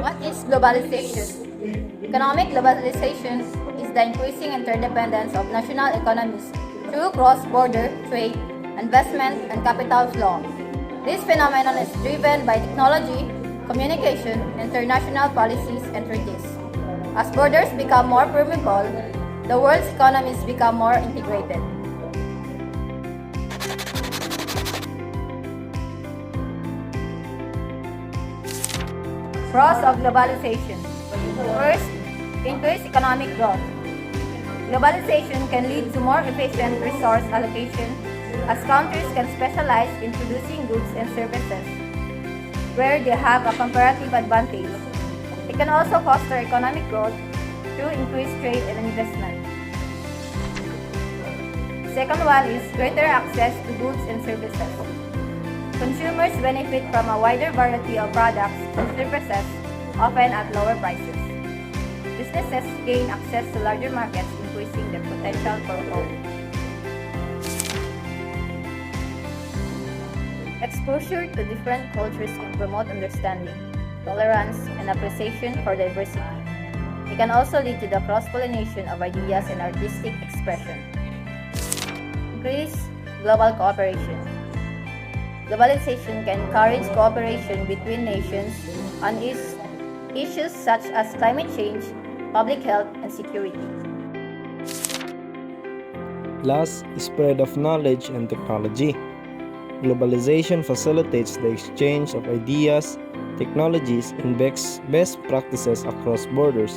What is globalization? Economic globalization is the increasing interdependence of national economies through cross-border trade, investment, and capital flow. This phenomenon is driven by technology, communication, international policies, and treaties. As borders become more permeable, the world's economies become more integrated. Pros of globalization. First, increased economic growth. Globalization can lead to more efficient resource allocation as countries can specialize in producing goods and services where they have a comparative advantage. It can also foster economic growth through increased trade and investment. Second one is greater access to goods and services. Consumers benefit from a wider variety of products and services, often at lower prices. Businesses gain access to larger markets, increasing their potential for growth. Exposure to different cultures can promote understanding, tolerance, and appreciation for diversity. It can also lead to the cross-pollination of ideas and artistic expression. Increase global cooperation. Globalization can encourage cooperation between nations on issues such as climate change, public health, and security. Last, spread of knowledge and technology. Globalization facilitates the exchange of ideas, technologies, and best practices across borders.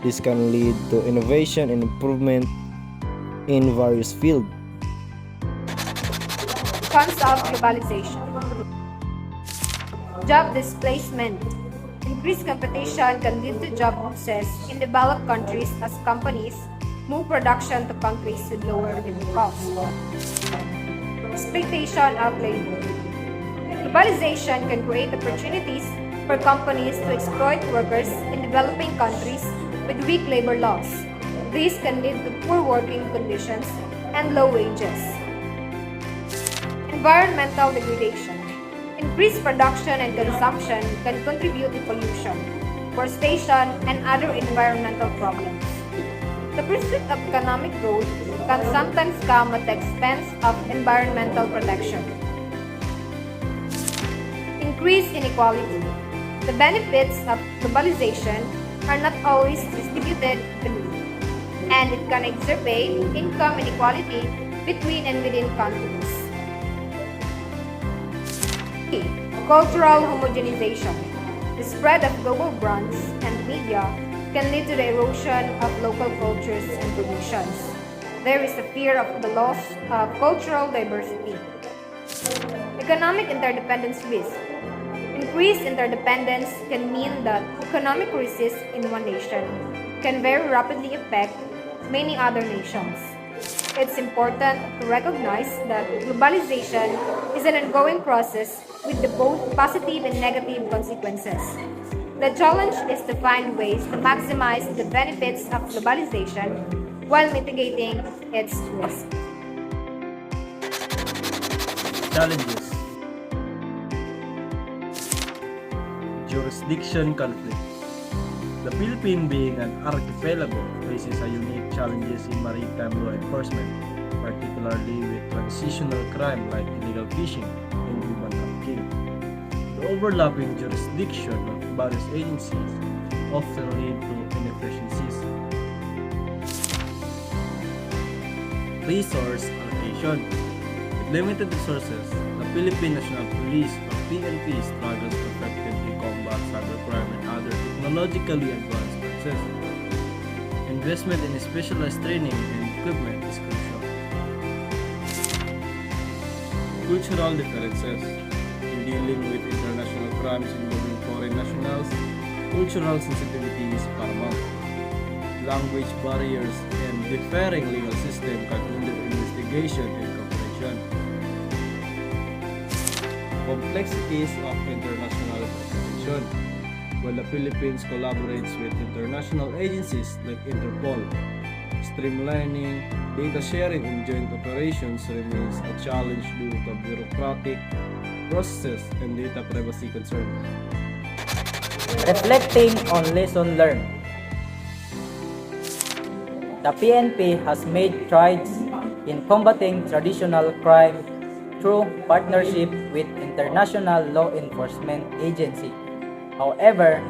This can lead to innovation and improvement in various fields. Cons of globalization. Job displacement. Increased competition can lead to job losses in developed countries as companies move production to countries with lower living costs. Exploitation of labor. Globalization can create opportunities for companies to exploit workers in developing countries with weak labor laws. This can lead to poor working conditions and low wages. Environmental degradation. Increased production and consumption can contribute to pollution, forestation, and other environmental problems. The pursuit of economic growth can sometimes come at the expense of environmental protection. Increased inequality. The benefits of globalization are not always distributed evenly, and it can exacerbate income inequality between and within countries. Cultural homogenization. The spread of global brands and media can lead to the erosion of local cultures and traditions. There is a fear of the loss of cultural diversity. Economic interdependence risk. Increased interdependence can mean that economic crisis in one nation can very rapidly affect many other nations. It's important to recognize that globalization is an ongoing process with both positive and negative consequences. The challenge is to find ways to maximize the benefits of globalization while mitigating its risks. Challenges. Jurisdiction conflict. The Philippines, being an archipelago, faces a unique challenges in maritime law enforcement, particularly with transitional crime like illegal fishing and human trafficking. The overlapping jurisdiction of various agencies often lead to inefficiencies. Resource allocation. With limited resources, the Philippine National Police or PNP struggles to effectively combat cybercrime and other technologically advanced processes. Investment in specialized training and equipment is crucial. Cultural differences. In dealing with international crimes involving foreign nationals, cultural sensitivity is paramount. Language barriers and differing legal system can hinder investigation and cooperation. Complexities of international cooperation. While the Philippines collaborates with international agencies like Interpol, streamlining data sharing in joint operations remains a challenge due to bureaucratic processes and data privacy concerns. Reflecting on lessons learned, the PNP has made strides in combating traditional crime through partnership with international law enforcement agencies. However,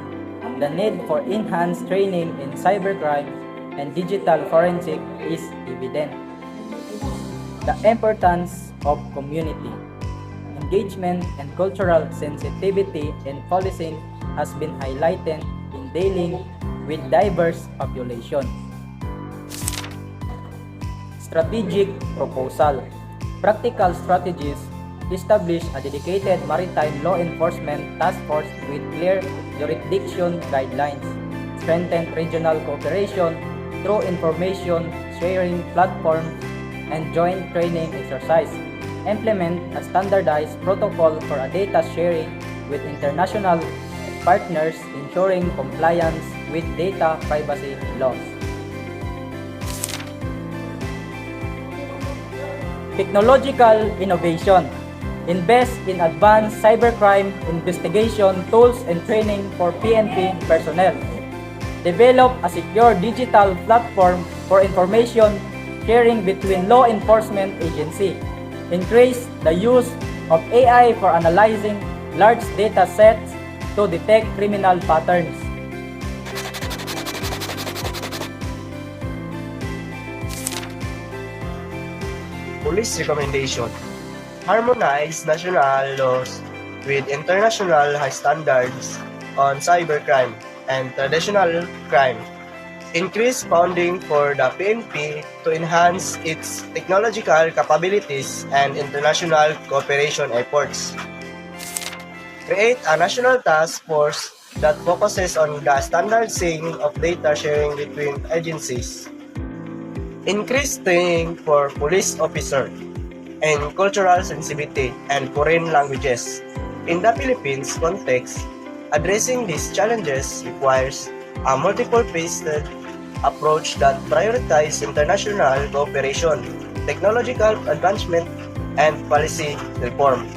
the need for enhanced training in cybercrime and digital forensic is evident. The importance of community engagement and cultural sensitivity in policing has been highlighted in dealing with diverse population. Strategic proposal. Practical strategies. Establish a dedicated maritime law enforcement task force with clear jurisdiction guidelines. Strengthen regional cooperation through information sharing platforms and joint training exercise. Implement a standardized protocol for a data sharing with international partners, ensuring compliance with data privacy laws. Technological innovation. Invest in advanced cybercrime investigation tools and training for PNP personnel. Develop a secure digital platform for information sharing between law enforcement agencies. Increase the use of AI for analyzing large data sets to detect criminal patterns. Police recommendation. Harmonize national laws with international high standards on cybercrime and traditional crime. Increase funding for the PNP to enhance its technological capabilities and international cooperation efforts. Create a national task force that focuses on the standardizing of data sharing between agencies. Increase training for police officers and cultural sensitivity and foreign languages. In the Philippines context, addressing these challenges requires a multiple-faceted approach that prioritizes international cooperation, technological advancement, and policy reform.